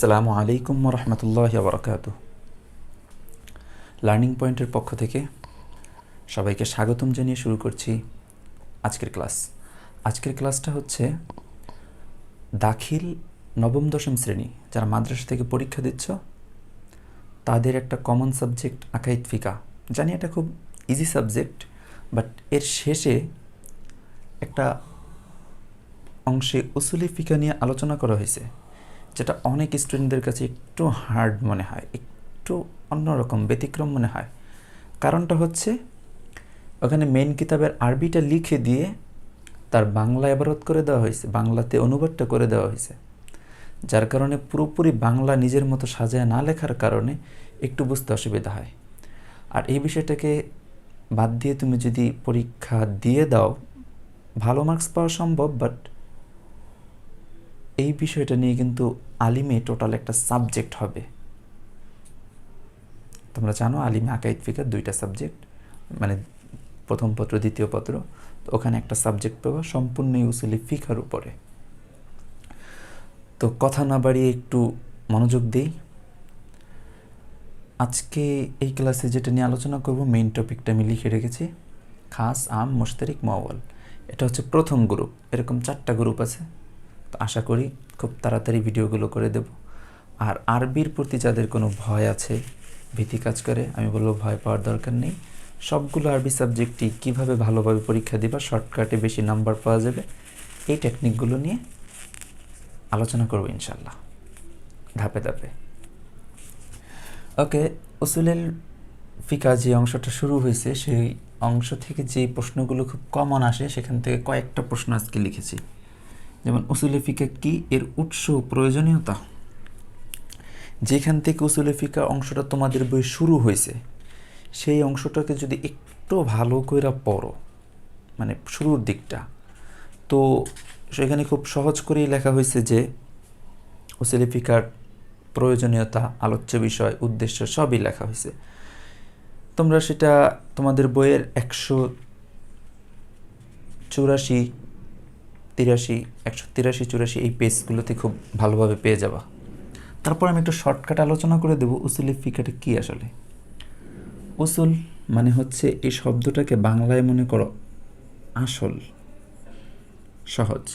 আসসালামু আলাইকুম রহমতুল্লাহি ওয়া বারাকাতুহু। লার্নিং পয়েন্টের পক্ষ থেকে সবাইকে স্বাগতম জানিয়ে শুরু করছি আজকের ক্লাস। আজকের ক্লাসটা হচ্ছে দাখিল নবম দশম শ্রেণী যারা মাদ্রাসা থেকে পরীক্ষা দিচ্ছ তাদের একটা কমন সাবজেক্ট আকাইদ ফিকা। জানি এটা খুব ইজি সাবজেক্ট, বাট এর শেষে একটা অংশে উসুলি ফিকা নিয়ে আলোচনা করা হয়েছে, যেটা অনেক স্টুডেন্টদের কাছে একটু হার্ড মনে হয়, একটু অন্যরকম ব্যতিক্রম মনে হয়। কারণটা হচ্ছে ওখানে মেন কিতাবের আরবিটা লিখে দিয়ে তার বাংলা ইবারত করে দেওয়া হয়েছে, বাংলাতে অনুবাদটা করে দেওয়া হয়েছে, যার কারণে পুরোপুরি বাংলা নিজের মতো সাজায় না লেখার কারণে একটু বুঝতে অসুবিধা হয়। আর এই বিষয়টাকে বাদ দিয়ে তুমি যদি পরীক্ষা দিয়ে দাও, ভালো মার্কস পাওয়া সম্ভব, বাট এই বিষয়টা নিয়ে কিন্তু আলিমে টোটাল একটা সাবজেক্ট হবে। তোমরা জানো আলিমে আকাইদ ফিকার দুইটা সাবজেক্ট, মানে প্রথম পত্র দ্বিতীয় পত্র, তো ওখানে একটা সাবজেক্ট পাবো সম্পূর্ণ উসুলি ফিকার উপরে। তো কথা না বাড়িয়ে একটু মনোযোগ দেই। আজকে এই ক্লাসে যেটা নিয়ে আলোচনা করব, মেইন টপিকটা আমি লিখে রেখেছি খাস, আম, মুশতারিক, মুআওয়াল। এটা হচ্ছে প্রথম গ্রুপ, এরকম 4টা গ্রুপ আছে। তো আশা করি খুব তাড়াতাড়ি ভিডিওগুলো করে দেব। আর আরবির প্রতি যাদের কোনো ভয় আছে, ভীতি কাজ করে, আমি বলবো ভয় পাওয়ার দরকার নেই। সবগুলো আরবি সাবজেক্টই কীভাবে ভালোভাবে পরীক্ষা দিবা, শর্টকাটে বেশি নাম্বার পাওয়া যাবে, এই টেকনিকগুলো নিয়ে আলোচনা করব ইনশাল্লাহ ধাপে ধাপে। ওকে, উসুলের ফিকা যে অংশটা শুরু হয়েছে সেই অংশ থেকে যে প্রশ্নগুলো খুব কমন আসে সেখান থেকে কয়েকটা প্রশ্ন আজকে লিখেছি। যেমন উসুলে ফিকা কি, এর উৎস, প্রয়োজনীয়তা। যেখান থেকে উসুলে ফিকা অংশটা তোমাদের বই শুরু হয়েছে সেই অংশটাকে যদি একটু ভালো করে পড়ো, মানে শুরুর দিকটা, তো সেখানে খুব সহজ করেই লেখা হয়েছে যে উসুলে ফিকার প্রয়োজনীয়তা, আলোচ্য বিষয়, উদ্দেশ্য সবই লেখা হয়েছে। তোমরা সেটা তোমাদের বইয়ের 184, 83, 183, 84 এই পেজগুলোতে খুব ভালোভাবে পেয়ে যাবা। তারপর আমি একটু শর্টকাট আলোচনা করে দেবো উসুলি ফিকাটা কী আসলে। উসুল মানে হচ্ছে, এই শব্দটাকে বাংলায় মনে করো আসল, সহজ।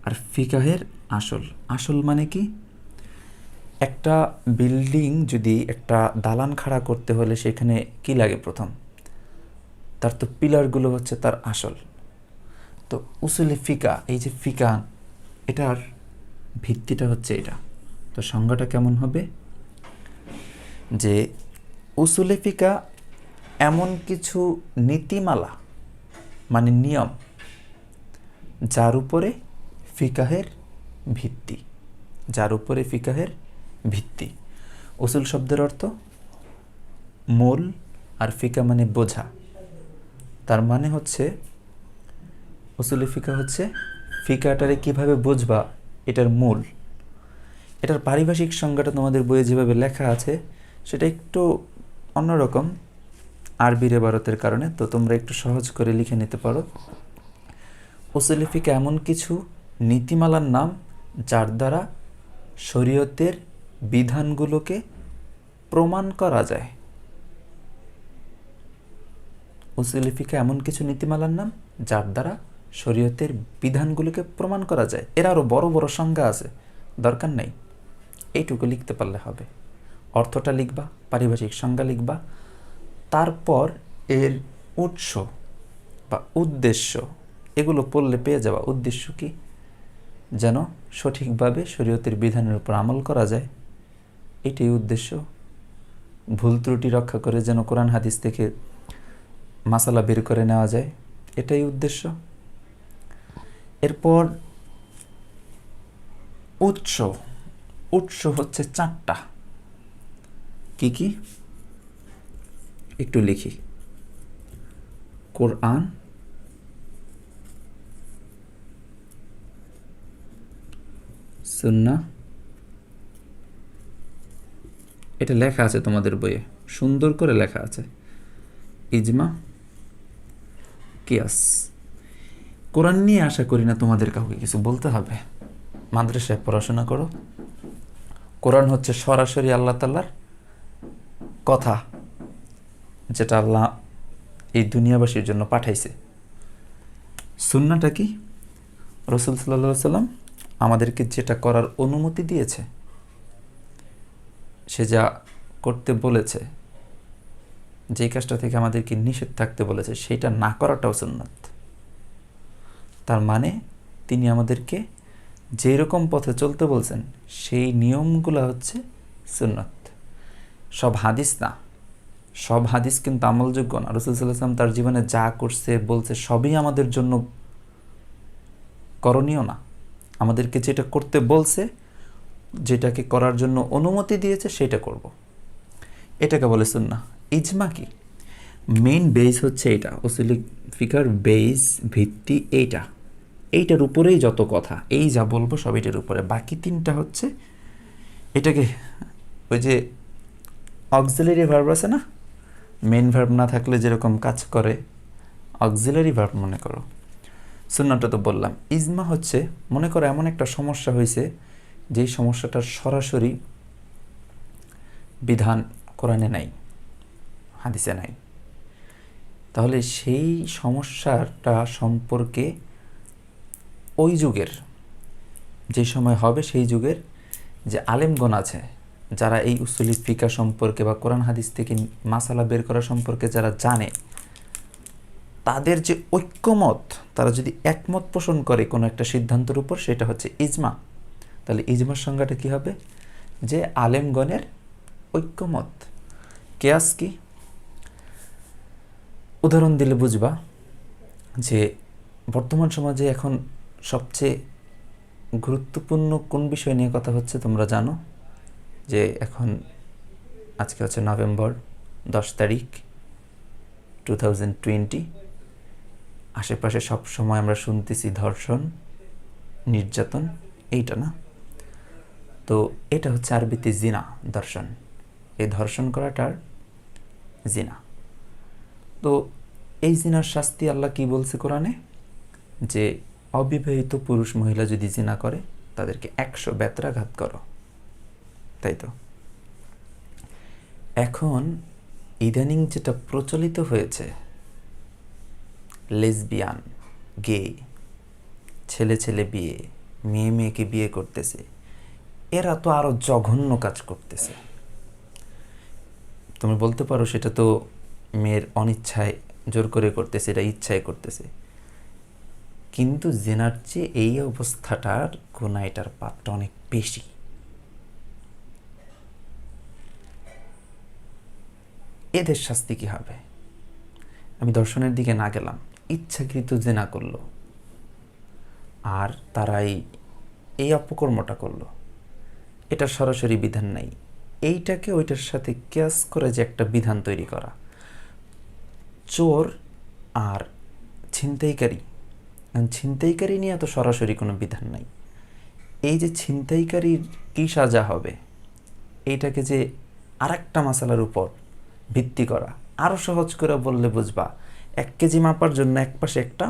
আর ফিকাহের আসল, আসল মানে কি, একটা বিল্ডিং যদি একটা দালান খাড়া করতে হলে সেখানে কি লাগে প্রথম, তার তো পিলারগুলো হচ্ছে তার আসল। তো উসুলে ফিকা, এই যে ফিকা, এটার ভিত্তিটা হচ্ছে এটা। তো সংজ্ঞাটা কেমন হবে, যে উসুলে ফিকা এমন কিছু নীতিমালা, মানে নিয়ম, যার উপরে ফিকাহের ভিত্তি, যার উপরে ফিকাহের ভিত্তি। উসুল শব্দের অর্থ মূল, আর ফিকা মানে বোঝা। তার মানে হচ্ছে উসুলে ফিকা হচ্ছে ফিকাটারে কিভাবে বুঝবা, এটার মূল। এটার পারিভাষিক সংজ্ঞাটা তোমাদের বইয়ে যেভাবে লেখা আছে সেটা একটু অন্যরকম আরবির ইবারতের কারণে, তো তোমরা একটু সহজ করে লিখে নিতে পারো। উসুলে ফিকা এমন কিছু নীতিমালার নাম যার দ্বারা শরীয়তের বিধানগুলোকে প্রমাণ করা যায়। উসুলে ফিকা এমন কিছু নীতিমালার নাম যার দ্বারা শরীয়তের বিধানগুলোকে প্রমাণ করা যায়। এর আরও বড় বড় সংজ্ঞা আছে, দরকার নেই, এইটুকু লিখতে পারলে হবে। অর্থটা লিখবা, পারিভাষিক সংজ্ঞা লিখবা, তারপর এর উৎস বা উদ্দেশ্য এগুলো পড়লে পেয়ে যাবা। উদ্দেশ্য কি, যেন সঠিকভাবে শরীয়তের বিধানের উপর আমল করা যায়, এটাই উদ্দেশ্য। ভুল ত্রুটি রক্ষা করে যেন কোরআন হাদিস থেকে মাসালা বের করে নেওয়া যায়, এটাই উদ্দেশ্য। এরপর উৎস, উৎস হচ্ছে 4টা। কি কি একটু লিখি, কোরআন, সুন্নাহ, এটা লেখা আছে তোমাদের বইয়ে, সুন্দর করে লেখা আছে, ইজমা, কিয়াস। কোরআন নিয়ে আশা করি না তোমাদের কাউকে কিছু বলতে হবে, মাদ্রাসায় পড়াশোনা করো, কোরআন হচ্ছে সরাসরি আল্লাহ তাআলার কথা, যেটা আল্লাহ এই দুনিয়াবাসীর জন্য পাঠাইছে। সুন্নাহটা কি? রাসূল সাল্লাল্লাহু আলাইহি সাল্লাম আমাদেরকে যেটা করার অনুমতি দিয়েছে, সে যা করতে বলেছে, যেই কাজটা থেকে আমাদেরকে নিষেধ থাকতে বলেছে, সেটা না করাটাও সুন্নাত। তার মানে তিনি আমাদেরকে যেই রকম পথে চলতে বলছেন সেই নিয়মগুলো হচ্ছে সুন্নাত। সব হাদিস না, সব হাদিস কিন্তু আমলযোগ্য না। রাসূল সাল্লাল্লাহু আলাইহি ওয়াসাল্লাম তার জীবনে যা করছে বলছে সবই আমাদের জন্য করণীয় না। আমাদেরকে যেটা করতে বলছে, যেটাকে করার জন্য অনুমতি দিয়েছে, সেটা করব। এটাকে বলে সুন্নাহ। ইজমা কি? মেইন বেস হচ্ছে এটা, উসুলি ফিকার বেস, ভিত্তি এইটার উপরেই যত কথা, এই যা বলবো সব এটার উপরে। বাকি তিনটা হচ্ছে এটাকে, ওই যে অক্সিলারি ভার্ব আছে না, মেইন ভার্ব না থাকলে যেরকম কাজ করে, অক্সিলারি ভার্ব মনে করো। সুন্নাহটা তো বললাম। ইজমা হচ্ছে, মনে করো এমন একটা সমস্যা হয়েছে যেই সমস্যাটার সরাসরি বিধান কোরআনে নাই, হাদিসে নাই, তাহলে সেই সমস্যাটা সম্পর্কে ওই যুগের, যে সময় হবে সেই যুগের যে আলেমগণ আছে, যারা এই উসুলি ফিকা সম্পর্কে বা কোরআন হাদিস থেকে মাসালা বের করা সম্পর্কে যারা জানে, তাদের যে ঐক্যমত, তারা যদি একমত পোষণ করে কোনো একটা সিদ্ধান্তের উপর, সেটা হচ্ছে ইজমা। তাহলে ইজমার সংজ্ঞাটা কী হবে? যে আলেমগণের ঐক্যমত। কিয়াস কি? উদাহরণ দিলে বুঝবা যে বর্তমান সমাজে এখন সবচেয়ে গুরুত্বপূর্ণ কোন বিষয় নিয়ে কথা হচ্ছে তোমরা জানো? যে এখন আজকে হচ্ছে নভেম্বর 10 তারিখ 2020। আশেপাশে সব সময় আমরা শুনতেছি ধর্ষণ, নির্যাতন, এইটা না? তো এটা হচ্ছে আরবিতে জিনা, দর্শন। এই ধর্ষণ করাটার জিনা। তো এই জিনার শাস্তি আল্লাহ কি বলছে কোরআনে? যে অবিবাহিত পুরুষ মহিলা যদি জিনা করে তাদেরকে 100 বেত্রাঘাত করো, তাই তো? এখন ইদানিং যেটা প্রচলিত হয়েছে, লেসবিয়ান, গে, ছেলে ছেলে বিয়ে, মেয়ে মেয়েকে বিয়ে করতেছে, এরা তো আরো জঘন্য কাজ করতেছে। তুমি বলতে পারো সেটা তো মেয়ের অনিচ্ছায় জোর করে করতেছে, এটা ইচ্ছায় করতেছে, কিন্তু জেনার চেয়ে এই অবস্থাটার গুনাহ, এটার পাপটা অনেক বেশি। এদের শাস্তি কি হবে? আমি দর্শনের দিকে না গেলাম, ইচ্ছাকৃত জেনা করলো আর তারাই এই অপকর্মটা করলো, এটা সরাসরি বিধান নাই। এইটাকে ওইটার সাথে কিয়াস করে যে একটা বিধান তৈরি করা, চোর আর ছিনতাইকারী, ছিনতাইকারী নিয়ে তো সরাসরি কোনো বিধান নাই। এই যে ছিনতাইকারীর কী সাজা হবে, এইটাকে যে আরেকটা মাসালার উপর ভিত্তি করা, আরও সহজ করে বললে বুঝবা, 1 কেজি মাপার জন্য এক পাশে একটা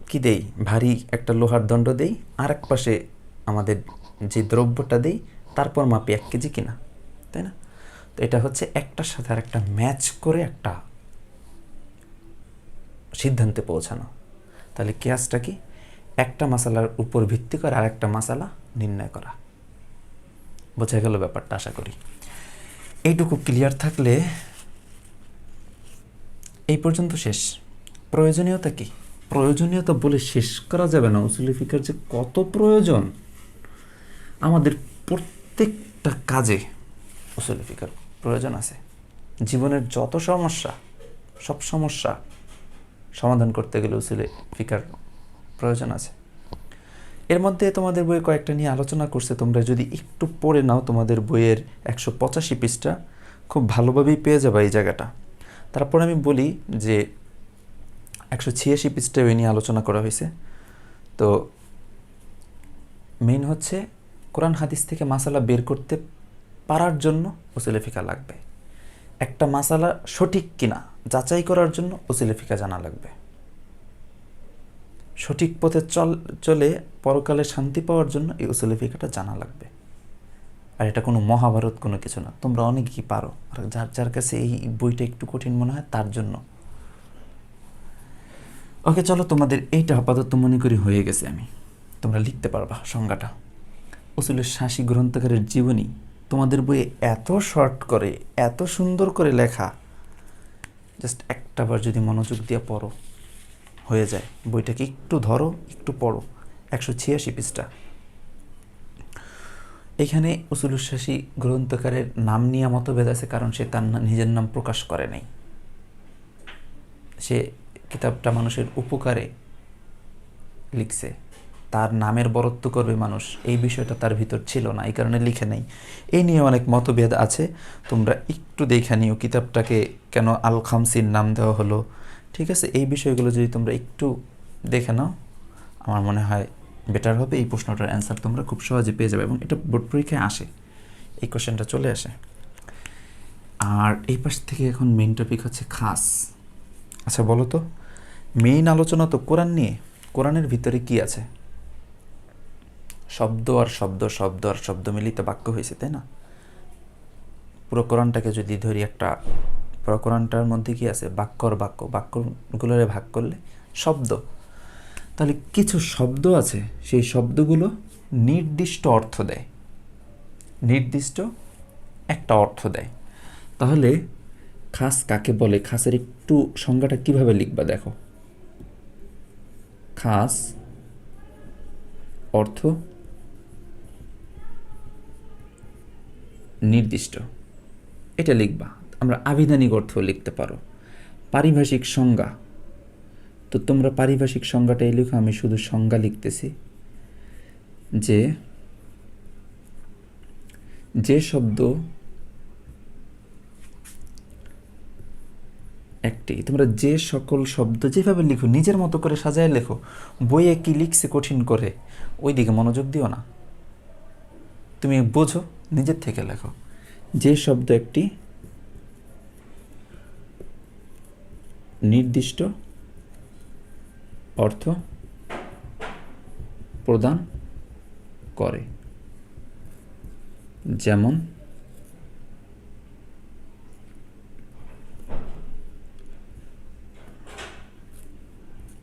কি দেই, ভারী একটা লোহার দণ্ড দেই, আর এক পাশে আমাদের যে দ্রব্যটা দেই, তারপর মাপি 1 কেজি কিনা, তাই না? তো এটা হচ্ছে একটার সাথে আর একটা ম্যাচ করে একটা সিদ্ধান্তে পৌঁছানো। তাহলে কিয়াসটা কি? একটা মাসালার উপর ভিত্তি করে আর একটা মাসালা নির্ণয় করা। বোঝা গেল ব্যাপারটা? আশা করি এইটুকু ক্লিয়ার থাকলে এই পর্যন্ত শেষ। প্রয়োজনীয়তা কি? প্রয়োজনীয়তা বলে শেষ করা যাবে না। উসুলি ফিকার যে কত প্রয়োজন আমাদের প্রত্যেকটা কাজে, উসুলি ফিকার প্রয়োজন আছে। জীবনের যত সমস্যা, সব সমস্যা সমাধান করতে গেলে উসুলি ফিকার প্রয়োজন আছে। এর মধ্যে তোমাদের বইয়ে কয়েকটা নিয়ে আলোচনা করছে, তোমরা যদি একটু পড়ে নাও, তোমাদের বইয়ের 185 পৃষ্ঠা খুব ভালোভাবেই পেয়ে যাবে এই জায়গাটা। তারপর আমি বলি যে 186 পৃষ্ঠায় ওই নিয়ে আলোচনা করা হয়েছে। তো মেইন হচ্ছে কোরআন হাদিস থেকে মাসালা বের করতে পারার জন্য উসুলে ফিকা লাগবে। একটা মাসালা সঠিক কিনা যাচাই করার জন্য উসুলে ফিকা জানা লাগবে। সঠিক পথে চলে পরকালে শান্তি পাওয়ার জন্য এই উসুলে ফিকাটা জানা লাগবে। আর এটা কোনো মহাভারত কোনো কিছু না, তোমরা অনেকেই পারো। আর যার যার কাছে এই বইটা একটু কঠিন মনে হয় তার জন্য। ওকে চলো, তোমাদের এইটা আপাতত মনে করি হয়ে গেছে। তোমরা লিখতে পারবা সংজ্ঞাটা। উসুলের শাসি গ্রন্থকারের জীবনী তোমাদের বইয়ে এত শর্ট করে, এত সুন্দর করে লেখা, জাস্ট একটাবার যদি মনোযোগ দিয়ে পড়ো হয়ে যায়। বইটাকে একটু ধরো, একটু পড়ো। 186 পৃষ্ঠা। এখানে উসুলুস শাসি গ্রন্থকারের নাম নিয়ে মতভেদ আছে, কারণ সে তার নিজের নাম প্রকাশ করে নাই। সে কিতাবটা মানুষের উপকারে লিখছে, তার নামের বরত্ব করবে মানুষ, এই বিষয়টা তার ভিতর ছিল না, এই কারণে লিখে নেই। এই নিয়ে অনেক মতভেদ আছে, তোমরা একটু দেখে নিও কিতাবটাকে কেন আল খামসির নাম দেওয়া হলো। ঠিক আছে, এই বিষয়গুলো যদি তোমরা একটু দেখে নাও, আমার মনে হয় বেটার হবে। এই প্রশ্নটার অ্যান্সার তোমরা খুব সহজে পেয়ে যাবে, এবং এটা বোর্ড পরীক্ষায় আসে, এই কোশ্চেনটা চলে আসে। আর এই পাশ থেকে এখন মেইন টপিক হচ্ছে খাস। আচ্ছা বলো তো, মেইন আলোচনা তো কোরআন নিয়ে। কোরআনের ভিতরে কি আছে? শব্দ আর শব্দ, শব্দ আর শব্দ মিলিত বাক্য হয়েছে, তাই না? পুরো কোরআনটাকে যদি ধরি, পুরো কোরআনটার মধ্যে কি আছে? বাক্য আর বাক্য, বাক্যগুলোরে ভাগ করলে শব্দ। তাহলে কিছু শব্দ আছে, সেই শব্দগুলো নির্দিষ্ট অর্থ দেয়, নির্দিষ্ট একটা অর্থ দেয়। তাহলে খাস কাকে বলে? খাসের একটু সংজ্ঞাটা কিভাবে লিখবা দেখো। খাস অর্থ নির্দিষ্ট, এটা লিখবা। আমরা আবিধানিক অর্থ লিখতে পারো। পারিভাষিক সংজ্ঞা, তো তোমরা পারিভাষিক সংজ্ঞাটাই লিখো, আমি শুধু সংজ্ঞা লিখতেছি। যে শব্দ একটি, তোমরা যে সকল শব্দ যেভাবে লিখো নিজের মতো করে সাজায় লেখো। বইয়ে কি লিখছে কঠিন করে, ওই দিকে মনোযোগ দিও না, তুমি বোঝো, নিজের থেকে লেখো। যে শব্দ একটি নির্দিষ্ট অর্থ প্রদান করে, যেমন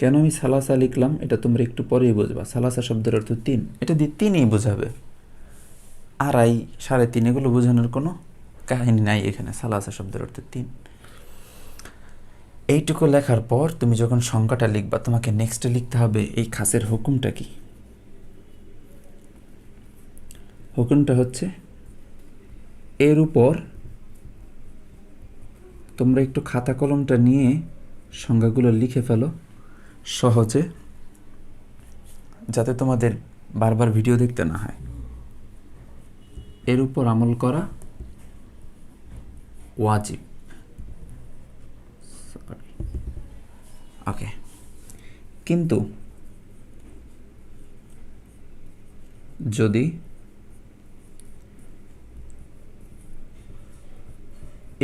কেন আমি সালাসা লিখলাম এটা তোমরা একটু পরেই বুঝবা। সালাসা শব্দের অর্থ 3, এটা দিয়ে 3ই বোঝাবে, আড়াই, 3.5 এগুলো বোঝানোর কোনো কাহিনী নাই এখানে। সালাসা শব্দের অর্থ 3। এইটুকু লেখার পর তুমি যখন সংখ্যাটা লিখবা, তোমাকে নেক্সটে লিখতে হবে এই খাসের হুকুমটা কি। হুকুমটা হচ্ছে এর উপর তোমরা একটু খাতা কলমটা নিয়ে সংজ্ঞাগুলো লিখে ফেলো সহজে, যাতে তোমাদের বারবার ভিডিও দেখতে না হয়। এর উপর আমল করা ওয়াজিব। ওকে, কিন্তু যদি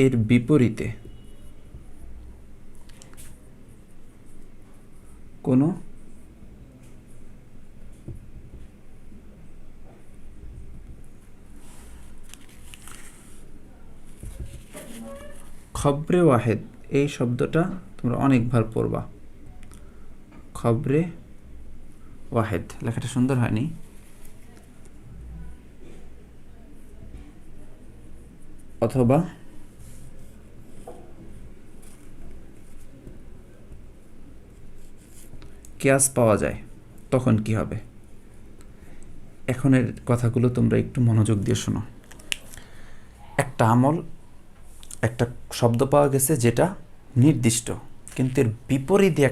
এর বিপরীতে কোনো খবরে ওয়াহেদ, এই শব্দটা তোমরা অনেকবার পড়বা। খবরে ওয়াহেদ, লেখাটা সুন্দর হয়নি। অথবা কিয়াস পাওয়া যায়, তখন কি হবে? এখনের কথাগুলো তোমরা একটু মনোযোগ দিয়ে শোনো। একটা আমল, একটা শব্দ পাওয়া গেছে যেটা নির্দিষ্ট, কিন্তু এর বিপরীতে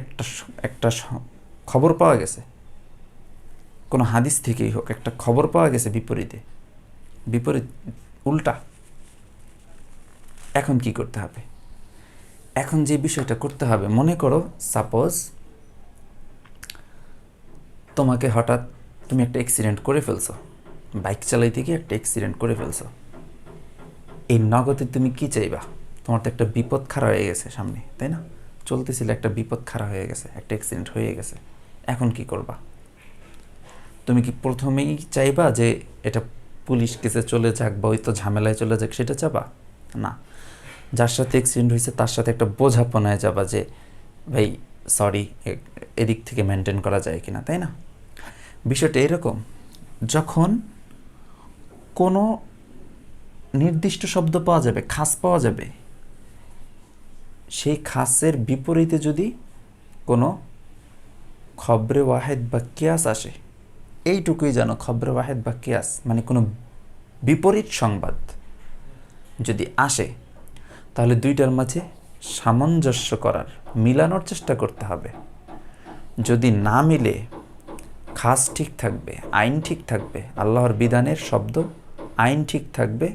একটা খবর পাওয়া গেছে, কোনো হাদিস থেকেই হোক, একটা খবর পাওয়া গেছে বিপরীত উল্টা। এখন কি করতে হবে? এখন যে বিষয়টা করতে হবে, মনে করো সাপোজ তোমাকে হঠাৎ তুমি একটা অ্যাক্সিডেন্ট করে ফেলছো, বাইক চালাইতে গিয়ে একটা অ্যাক্সিডেন্ট করে ফেলছো। এই নগদে তুমি কি চাইবা? তোমার তো একটা বিপদ খাড়া হয়ে গেছে সামনে, তাই না? চলতেছিল, একটা বিপদ খাড়া হয়ে গেছে, একটা অ্যাক্সিডেন্ট হয়ে গেছে, এখন কি করবা? তুমি কি প্রথমেই চাইবা যে এটা পুলিশ কেসে চলে যাক বা ওই তো ঝামেলায় চলে যাক সেটা চাবা না। যার সাথে অ্যাক্সিডেন্ট হয়েছে তার সাথে একটা বোঝাপনায় যাবা যে ভাই সরি, এদিক থেকে মেনটেন করা যায় কিনা, তাই না? বিষয়টা এরকম, যখন কোনো নির্দিষ্ট শব্দ পাওয়া যাবে, খাস পাওয়া যাবে, সেই খাসের বিপরীতে যদি কোনো খবরে ওয়াহেদ বা কিয়াস আসে, এইটুকুই জানো, খবরে ওয়াহেদ বা কিয়াস মানে কোনো বিপরীত সংবাদ যদি আসে, তাহলে দুইটার মাঝে সামঞ্জস্য করার, মিলানোর চেষ্টা করতে হবে। যদি না মিলে, খাস ঠিক থাকবে, আইন ঠিক থাকবে, আল্লাহর বিধানের শব্দ আইন ঠিক থাকবে,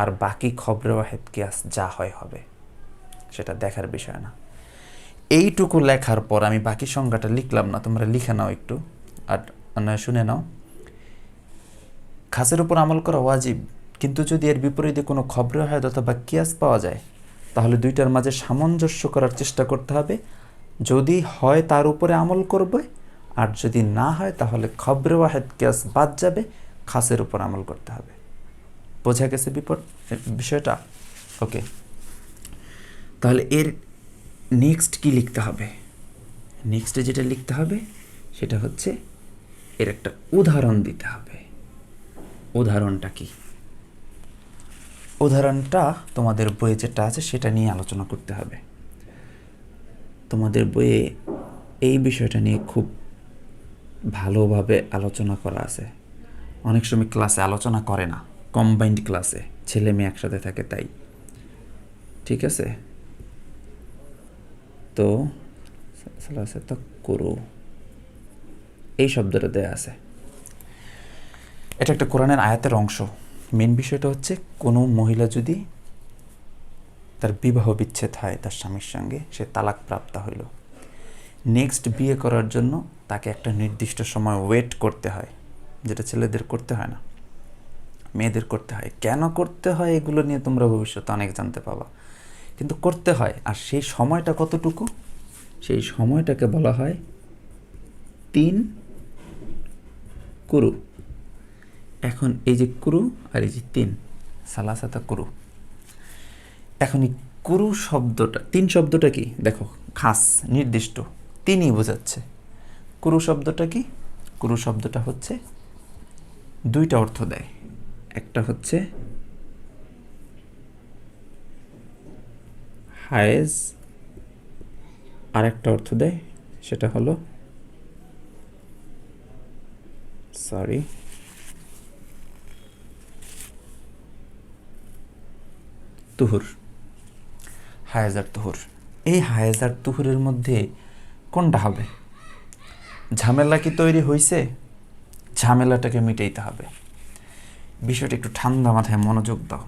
আর বাকি খবরে ওয়াহেদ কিয়াস যা হয় হবে, সেটা দেখার বিষয় না। এইটুকু লেখার পর আমি বাকি সংজ্ঞাটা লিখলাম না, তোমরা লিখে নাও একটু আর শুনে নাও। খাসের উপর আমল করা ওয়াজিব, কিন্তু যদি এর বিপরীতে কোনো খবরে ওয়াহেদ অথবা কিয়াস পাওয়া যায়, তাহলে দুইটার মাঝে সামঞ্জস্য করার চেষ্টা করতে হবে। যদি হয় তার উপরে আমল করবে, আর যদি না হয় তাহলে খবরে ওয়াহেদ কিয়াস বাদ যাবে, খাসের উপর আমল করতে হবে। বোঝা গেছে বিষয়টা? ওকে, তাহলে এর নেক্সট কি লিখতে হবে? নেক্সটে যেটা লিখতে হবে সেটা হচ্ছে এর একটা উদাহরণ দিতে হবে। উদাহরণটা কি? উদাহরণটা তোমাদের বইয়ে যেটা আছে সেটা নিয়ে আলোচনা করতে হবে। তোমাদের বইয়ে এই বিষয়টা নিয়ে খুব ভালোভাবে আলোচনা করা আছে। অনেক সময় ক্লাসে আলোচনা করে না, কম্বাইন্ড ক্লাসে ছেলে মেয়ে একসাথে থাকে তাই। ঠিক আছে, তো করো, এই শব্দটা দেয়া আছে। এটা একটা কোরআনের আয়াতের অংশ। মেন বিষয়টা হচ্ছে কোনো মহিলা যদি তার বিবাহ বিচ্ছেদ হয় তার স্বামীর সঙ্গে, সে তালাক প্রাপ্ত হইল, নেক্সট বিয়ে করার জন্য তাকে একটা নির্দিষ্ট সময় ওয়েট করতে হয়, যেটা ছেলেদের করতে হয় না, মেয়েদের করতে হয়। কেন করতে হয় এগুলো নিয়ে তোমরা ভবিষ্যতে অনেক জানতে পাবা, কিন্তু করতে হয়। আর সেই সময়টা কতটুকু? সেই সময়টাকে বলা হয় 3 কুরু। এখন এই যে কুরু আর এই যে 3, সালাসাতা কুরু। এখন এই কুরু শব্দটা, 3 শব্দটা কি দেখো, খাস নির্দিষ্ট, 3ই বোঝাচ্ছে। কুরু শব্দটা কি? কুরু শব্দটা হচ্ছে 2টা অর্থ দেয়। একটা হচ্ছে হায়েজ, আর একটা অর্থ দেয় সেটা হলো তুহুর। হায়েজ আর তুহুর, এই হায়েজ আর তুহুরের মধ্যে কোনটা হবে? ঝামেলা কি তৈরি হয়েছে? ঝামেলাটাকে মিটাইতে হবে। বিষয়টা একটু ঠান্ডা মাথায় মনোযোগ দাও।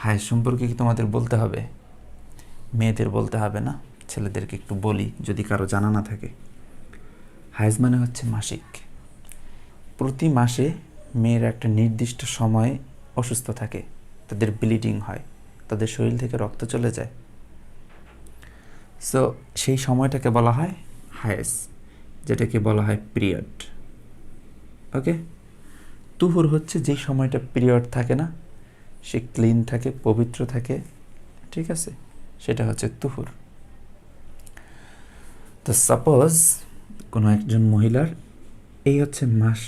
হায়েজ সম্পর্কে কি তোমাদের বলতে হবে? মেয়েদের বলতে হবে না, ছেলেদেরকে একটু বলি যদি কারো জানা না থাকে। হায়েজ মানে হচ্ছে মাসিক। প্রতি মাসে মেয়েরা একটা নির্দিষ্ট সময়ে অসুস্থ থাকে, তাদের ব্লিডিং হয়, তাদের শরীর থেকে রক্ত চলে যায়। সো সেই সময়টাকে বলা হয় হায়েজ, যেটাকে বলা হয় পিরিয়ড। ওকে, তুহুর হচ্ছে যেই সময়টা পিরিয়ড থাকে না, সে ক্লিন থাকে, পবিত্র থাকে, ঠিক আছে, সেটা হচ্ছে তুহুর। তো সাপোজ কোনো একজন মহিলার এই হচ্ছে মাস,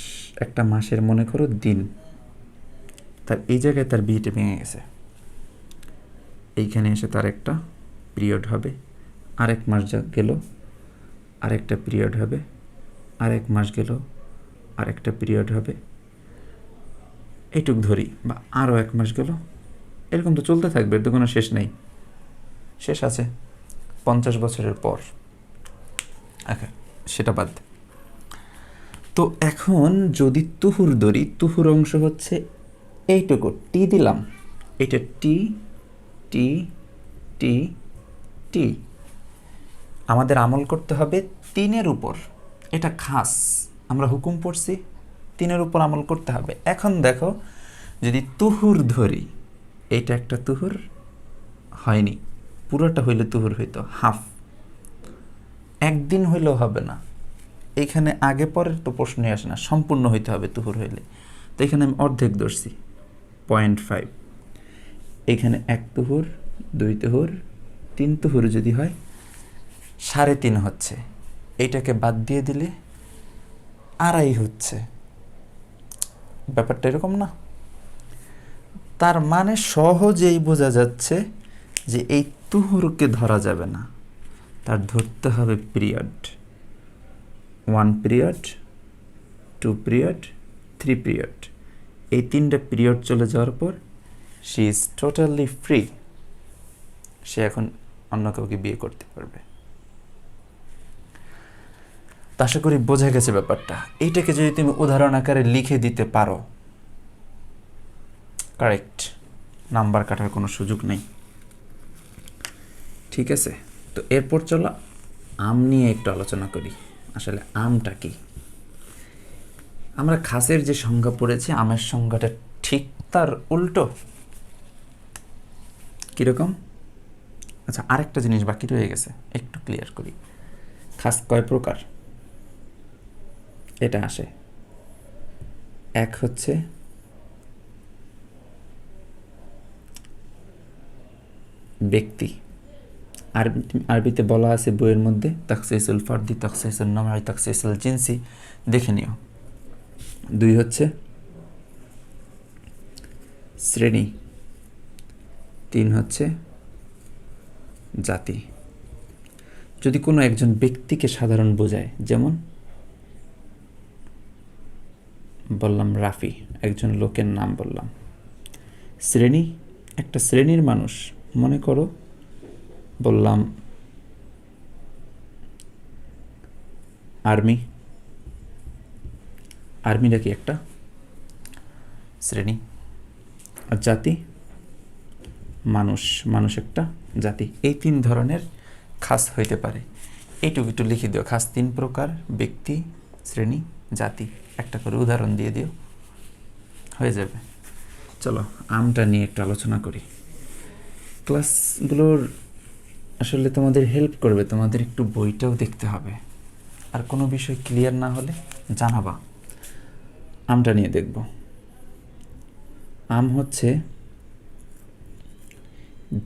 একটা মাসের মনে করো দিন, তার এই জায়গায় তার বিয়েটা ভেঙে গেছে, এইখানে এসে তার একটা পিরিয়ড হবে, আরেক মাস গেল আরেকটা পিরিয়ড হবে, আরেক মাস গেল আরেকটা পিরিয়ড হবে, এইটুক ধরি, বা আরও 1 মাস গেল, এরকম তো চলতে থাকবে, এর তো কোনো শেষ নেই। শেষ আছে 50 বছরের পর। আচ্ছা, সেটা বাদ। তো এখন যদি তুহুর ধরি, তুহুর অংশ হচ্ছে এইটুকু, টি দিলাম, এটা টি টি টি টি। আমাদের আমল করতে হবে 3-এর উপর। এটা খাস, আমরা হুকুম পড়ছি, 3-এর উপর আমল করতে হবে। এখন দেখো, যদি তুহুর ধরি, এইটা একটা তুহুর হয়নি, পুরোটা হইলে তুহুর হইতো, হাফ, একদিন হইলেও হবে না, এইখানে আগে পরের তো প্রশ্নই আসে না, সম্পূর্ণ হইতে হবে তুহুর হইলে। তো এখানে আমি অর্ধেক ধরছি 0.5, এখানে 1 তুহুর 2 তুহুর 3 তুহুর যদি হয় 3.5 হচ্ছে, এইটাকে বাদ দিয়ে দিলে 2.5 হচ্ছে। ব্যাপারটা এরকম না? তার মানে সহজেই বোঝা যাচ্ছে যে এই তুহুরকে ধরা যাবে না, তার ধরতে হবে পিরিয়ড। 1 period, 2 period, 3 period. এই 3টা পিরিয়ড চলে যাওয়ার পর শি ইজ টোটালি ফ্রি, সে এখন অন্য কাউকে বিয়ে করতে পারবে। তা আশা করি বোঝা গেছে ব্যাপারটা। এইটাকে যদি তুমি উদাহরণ আকারে লিখে দিতে পারো, কারেক্ট, নাম্বার কাটার কোনো সুযোগ নেই। ঠিক আছে, তো এরপর চলো আম নিয়ে একটু আলোচনা করি। আসলে আমটা কি? আমরা খাসের যে সংজ্ঞা পড়েছি, আমের সংজ্ঞাটা ঠিক তার উল্টো। কীরকম? আচ্ছা, আরেকটা জিনিস বাকি রয়ে গেছে, একটু ক্লিয়ার করি। খাস কয় প্রকার? এটা আসে, এক হচ্ছে ব্যক্তি, আরবিতে বলা আছে বইয়ের মধ্যে তাখসিসুল ফারদি, তাখসিসুল নামাই, তাখসিসুল জিনসি, দেখে নিও। 2 হচ্ছে শ্রেণী, 3 হচ্ছে জাতি। যদি কোনো একজন ব্যক্তিকে সাধারণ বোঝায়, যেমন বললাম রাফি, একজন লোকের নাম বললাম। শ্রেণী, একটা শ্রেণীর মানুষ, মনে করো বললাম আর্মি, আর্মিটা কি একটা শ্রেণী। আর জাতি, মানুষ, মানুষ একটা জাতি। এই 3 ধরনের খাস হইতে পারে। এইটুকু একটু লিখে দিও, খাস 3 প্রকার, ব্যক্তি, শ্রেণী, জাতি। একটা করে উদাহরণ দিয়ে দিও, হয়ে যাবে। চলো আমটা নিয়ে একটু আলোচনা করি। ক্লাসগুলোর আসলে তোমাদের হেল্প করবে, তোমাদের একটু বইটাও দেখতে হবে। আর কোনো বিষয় ক্লিয়ার না হলে জানাবা। আমটা নিয়ে দেখব। আম হচ্ছে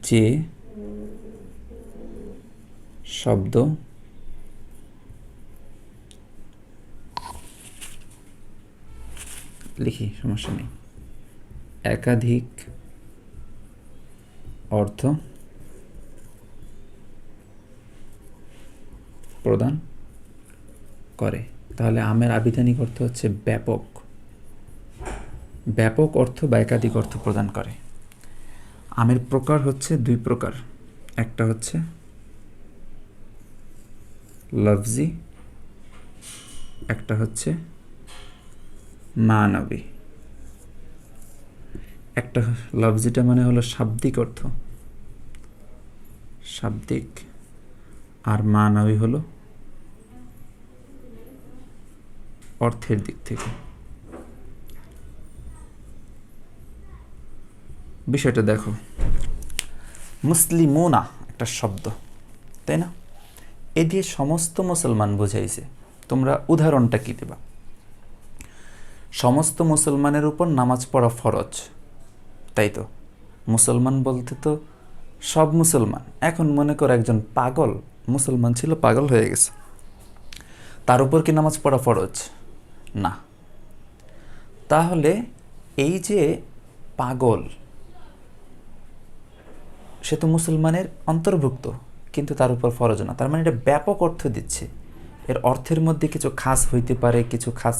যে শব্দ লিখি, সমস্যা নেই, একাধিক অর্থ প্রদান করে। তাহলে আমের আবিধানিক অর্থ হচ্ছে ব্যাপক, ব্যাপক অর্থ বা একাধিক অর্থ প্রদান করে। আমের প্রকার হচ্ছে 2 প্রকার, একটা হচ্ছে লফজি, একটা হচ্ছে মানবী। একটা লফজিটা মানে হলো শাব্দিক অর্থ, শাব্দিক, আর মানবী হলো অর্থের দিক থেকে। বিষয়টা দেখো, মুসলিমুনা একটা শব্দ, তাই না? এ দিয়ে সমস্ত মুসলমান বোঝাইছে। তোমরা উদাহরণটা কি দেবা? সমস্ত মুসলমানের উপর নামাজ পড়া ফরজ, তাই তো? মুসলমান বলতে তো সব মুসলমান। এখন মনে করো একজন পাগল মুসলমান ছিল, পাগল হয়ে গেছে, তার উপর কি নামাজ পড়া ফরজ? না। তাহলে এই যে পাগল, সে তো মুসলমানের অন্তর্ভুক্ত, কিন্তু তার উপর ফরজ না। তার মানে এটা ব্যাপক অর্থ দিচ্ছে। এর অর্থের মধ্যে কিছু খাস হইতে পারে, কিছু খাস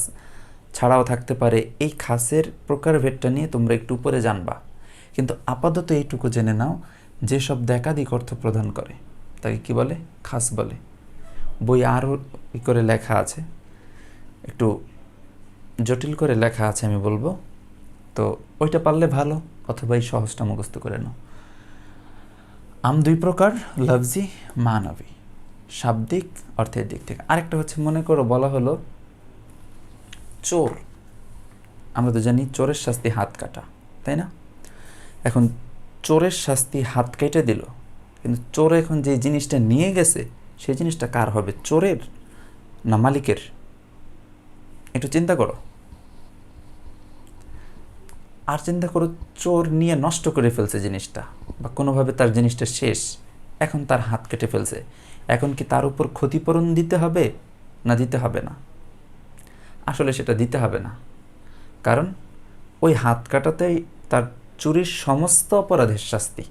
ছাড়াও থাকতে পারে। এই খাসের প্রকারভেদটা নিয়ে তোমরা একটু উপরে জানবা, কিন্তু আপাতত এইটুকু জেনে নাও, যে শব্দ একাধিক অর্থ প্রদান করে তাকে কি বলে? খাস বলে। বই আরও করে লেখা আছে, একটু জটিল করে লেখা আছে, আমি বলবো, তো ওইটা পারলে ভালো, অথবা এই সহজটা মুখস্থ করে নাও। আম 2 প্রকার, লফজি, মানবী, শাব্দিক অর্থের দিক থেকে। আরেকটা হচ্ছে, মনে করো বলা হলো চোর, আমরা তো জানি চোরের শাস্তি হাত কাটা, তাই না? এখন চোরের শাস্তি হাত কেটে দিল, কিন্তু চোর এখন যে জিনিসটা নিয়ে গেছে, সেই জিনিসটা কার হবে? চোরের না মালিকের? একটু চিন্তা করো। আর চিন্তা করো, চোর নিয়ে নষ্ট করে ফেলছে জিনিসটা, বা কোনোভাবে তার জিনিসটা শেষ, এখন তার হাত কেটে ফেলছে, এখন কি তার উপর ক্ষতিপূরণ দিতে হবে না দিতে হবে না? আসলে সেটা দিতে হবে না, কারণ ওই হাত কাটাতেই তার চুরির সমস্ত অপরাধের শাস্তি।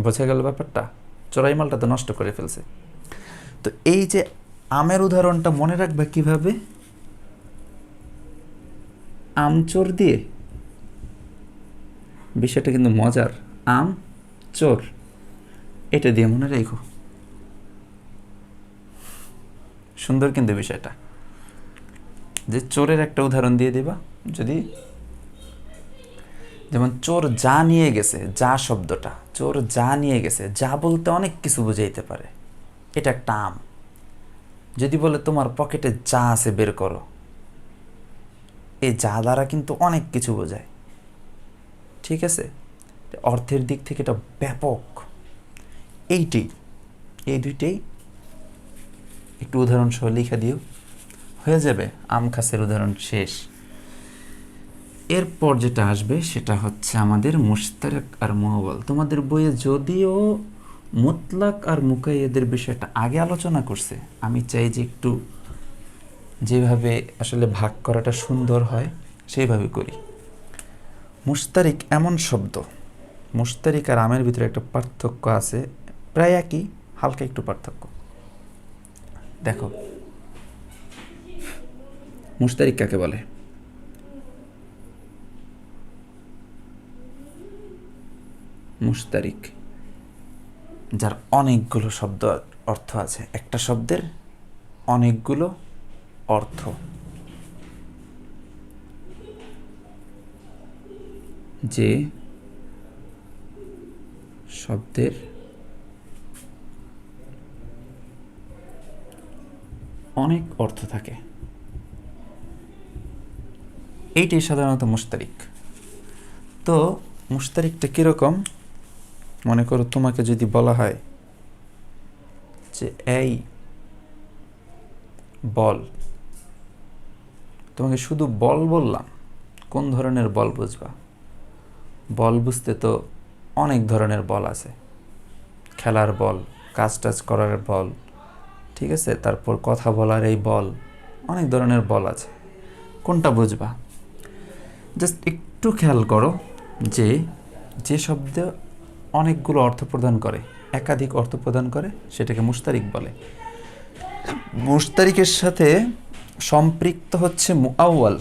বোঝা গেল ব্যাপারটা? চোরাই মালটা তো নষ্ট করে ফেলছে। তো এই যে আমের উদাহরণটা মনে রাখবে কিভাবে? আম চোর দিয়ে, বিষয়টা কিন্তু মজার। আম চোর, এটা দিয়ে মনে রেখো, সুন্দর কিন্তু বিষয়টা। যে চোরের একটা উদাহরণ দিয়ে দিবা, যদি যেমন চোর যা নিয়ে গেছে, যা শব্দটা, চোর যা নিয়ে গেছে, যা বলতে অনেক কিছু বুঝাইতে পারে, এটা একটা আম। যদি বলে তোমার পকেটে যা আছে বের করো, এই যা দ্বারা কিন্তু অনেক কিছু বোঝায়, ঠিক আছে? অর্থের দিক থেকে এটা ব্যাপক। এই দুইটাই একটু উদাহরণ সহ লিখে দিও, হয়ে যাবে আম খাসের উদাহরণ শেষ। এরপর যেটা আসবে সেটা হচ্ছে আমাদের মুশতারাক আর মুআওয়াল। তোমাদের বইয়ে যদিও মুতলাক আর মুকাইয়াদের বিষয়টা আগে আলোচনা করছে, আমি চাই যে একটু যেভাবে আসলে ভাগ করাটা সুন্দর হয় সেইভাবে করি। মুশতারিক এমন শব্দ, মুশতারিক আর আমের ভিতরে একটা পার্থক্য আছে, প্রায় একই, হালকা একটু পার্থক্য। দেখো, মুশতারিক কাকে বলে? মুশতারিক যার অনেকগুলো শব্দ অর্থ আছে, একটা শব্দের অনেকগুলো অর্থ। যে শব্দের অনেক অর্থ থাকে, এইটাই সাধারণত মুশতারিক। তো মুশতারিকটা কীরকম? মনে করো তোমাকে যদি বলা হয় যে এই বল, তোমাকে শুধু বল বললাম, কোন ধরনের বল বুঝবা? বল বুঝতে তো অনেক ধরনের বল আছে, খেলার বল, কাজ টাজ করার বল, ঠিক আছে, তারপর কথা বলার এই বল, অনেক ধরনের বল আছে, কোনটা বুঝবা? জাস্ট একটু খেয়াল করো যে যে শব্দ অনেকগুলো অর্থ প্রদান করে, একাধিক অর্থ প্রদান করে, সেটাকে মুশতারিক বলে। মুশতারিকের সাথে সম্পৃক্ত হচ্ছে মুআওয়াল।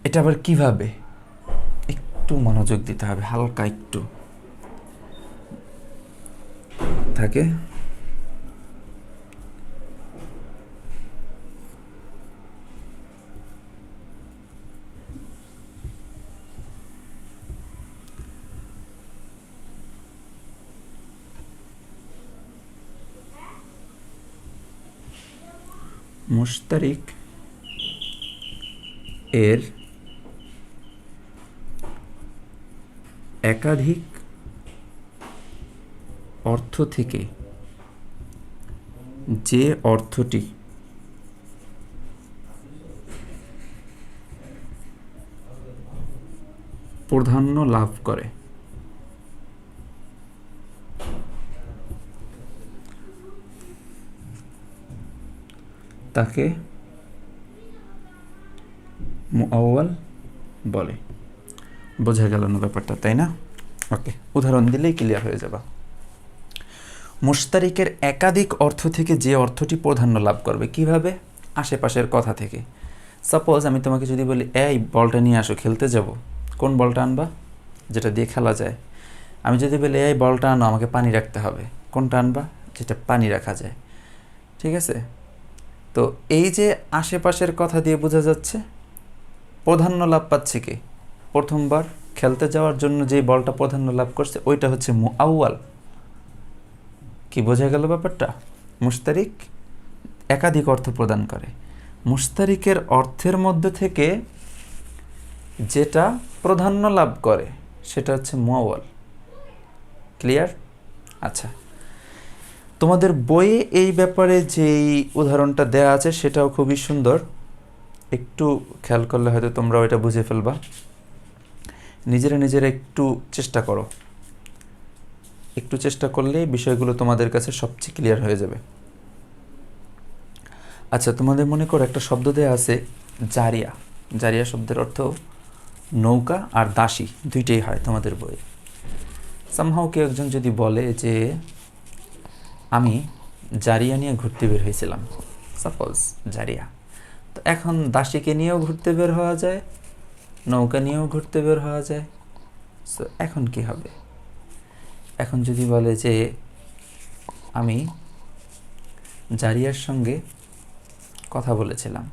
এটা আবার কিভাবে? একটু মনোযোগ দিতে হবে, হালকা একটু থাকে। মুশতারিক এর একাধিক অর্থ থেকে যে অর্থটি প্রাধান্য লাভ করে তাকে মুআওয়াল বলে। বোঝা গেল না ব্যাপারটা, তাই না? ওকে, উদাহরণ দিলেই ক্লিয়ার হয়ে যাবে। মুশতারিকের একাধিক অর্থ থেকে যে অর্থটি প্রাধান্য লাভ করবে, কিভাবে? আশেপাশের কথা থেকে। সাপোজ আমি তোমাকে যদি বলি এই বলটা নিয়ে আসো, খেলতে যাব, কোন বলটা আনবা? যেটা দিয়ে খেলা যায়। আমি যদি বলি এই বলটা আনো, আমাকে পানি রাখতে হবে, কোনটা আনবা? যেটা পানি রাখা যায়, ঠিক আছে? তো এই যে আশেপাশের কথা দিয়ে বোঝা যাচ্ছে প্রাধান্য লাভ পাচ্ছে কি? প্রথমবার খেলতে যাওয়ার জন্য যে বলটা প্রাধান্য লাভ করছে ওইটা হচ্ছে মুআওয়াল। কি বোঝা গেল ব্যাপারটা? মুশতারিক একাধিক অর্থ প্রদান করে, মুশতারিকের অর্থের মধ্যে থেকে যেটা প্রাধান্য লাভ করে সেটা হচ্ছে মুআওয়াল। ক্লিয়ার? আচ্ছা, তোমাদের বইয়ে এই ব্যাপারে যেই উদাহরণটা দেয়া আছে সেটাও খুবই সুন্দর। একটু খেয়াল করলে হয়তো তোমরাও এটা বুঝে ফেলবা। নিজেরা একটু চেষ্টা করো, একটু চেষ্টা করলেই বিষয়গুলো তোমাদের কাছে সবচেয়ে ক্লিয়ার হয়ে যাবে। আচ্ছা, তোমাদের মনে করো একটা শব্দ দেয়া আছে জারিয়া। জারিয়া শব্দের অর্থ নৌকা আর দাসী, দুইটাই হয় তোমাদের বইয়ে। সামহাও কেউ একজন যদি বলে যে আমি জারিয়া নিয়ে ঘুরতে বের হয়েছিলাম, সাপোজ জারিয়া, তো এখন দাসীকে নিয়েও ঘুরতে বের হওয়া যায়, নৌকা নিয়েও ঘুরতে বের হওয়া যায়। সো এখন কি হবে? এখন যদি বলে যে আমি জারিয়ার সঙ্গে কথা বলেছিলাম,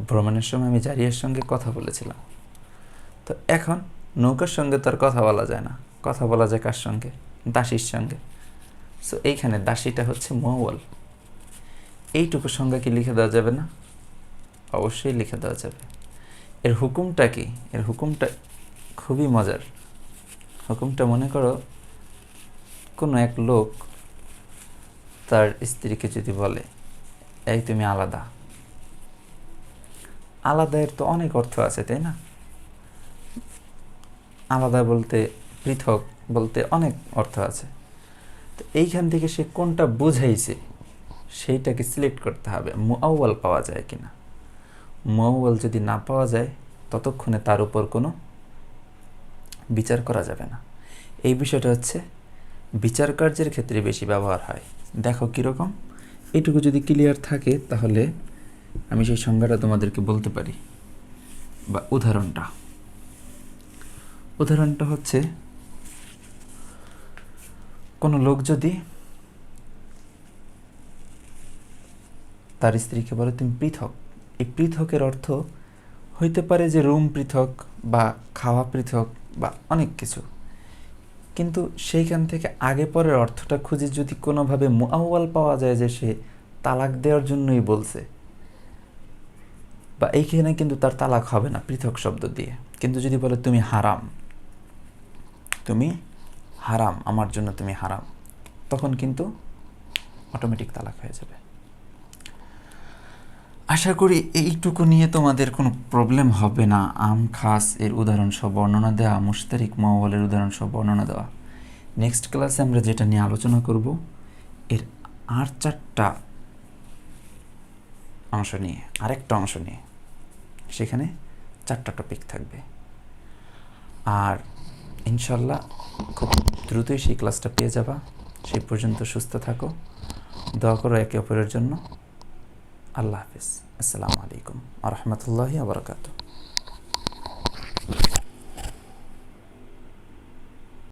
ভ্রমণের সময় আমি জারিয়ার সঙ্গে কথা বলেছিলাম, তো এখন নৌকার সঙ্গে তো আর কথা বলা যায় না, কথা বলা যায় কার সঙ্গে? দাসীর সঙ্গে। সো এইখানে দাসীটা হচ্ছে মুআওয়াল। এইটুকু সংজ্ঞা কি লিখে দেওয়া যাবে না? অবশ্যই লিখে দেওয়া যাবে। এর হুকুমটা কি? এর হুকুমটা খুবই মজার। হুকুমটা মনে করো কোনো এক লোক তার স্ত্রীকে যদি বলে এই তুমি আলাদা। আলাদা এর তো অনেক অর্থ আছে, তাই না? আলাদা বলতে, পৃথক বলতে অনেক অর্থ আছে। তো এইখান থেকে সে কোনটা বুঝাইছে সেইটাকে সিলেক্ট করতে হবে, মুআওয়াল পাওয়া যায় কিনা। মুআওয়াল যদি না পাওয়া যায় ততক্ষণে তার উপর কোনো বিচার করা যাবে না। এই বিষয়টা হচ্ছে বিচার কার্যের ক্ষেত্রে বেশি ব্যবহার হয়। দেখো কীরকম, এইটুকু যদি ক্লিয়ার থাকে তাহলে আমি সেই সংজ্ঞাটা তোমাদেরকে বলতে পারি। বা উদাহরণটা হচ্ছে কোনো লোক যদি তার স্ত্রীকে বলে তুমি পৃথক, এই পৃথকের অর্থ হইতে পারে যে রুম পৃথক বা খাওয়া পৃথক বা অনেক কিছু, কিন্তু সেইখান থেকে আগে পরের অর্থটা খুঁজে যদি কোনোভাবে মুআওয়াল পাওয়া যায় যে সে তালাক দেওয়ার জন্যই বলছে, বা এইখানে কিন্তু তার তালাক হবে না পৃথক শব্দ দিয়ে, কিন্তু যদি বলে তুমি হারাম, তুমি হারাম, আমার জন্য তুমি হারাম, তখন কিন্তু অটোমেটিক তালাক হয়ে যাবে। আশা করি এইটুকু নিয়ে তোমাদের কোনো প্রবলেম হবে না। আম খাস এর উদাহরণ সহ বর্ণনা দেওয়া, মুশতারিক মুআওয়ালের উদাহরণ সহ বর্ণনা দেওয়া। নেক্সট ক্লাসে আমরা যেটা নিয়ে আলোচনা করব এর আর চারটা অংশ নিয়ে, আরেকটা অংশ নিয়ে, সেখানে 4টা টপিক থাকবে। আর ইনশাল্লাহ খুব দ্রুতই সেই ক্লাসটা পেয়ে যাবা। সেই পর্যন্ত সুস্থ থাকো, দোয়া করো একে অপরের জন্য। আল্লাহ হাফিজ। আসসালামু আলাইকুম ওয়া রাহমাতুল্লাহি ওয়া বারাকাতুহু।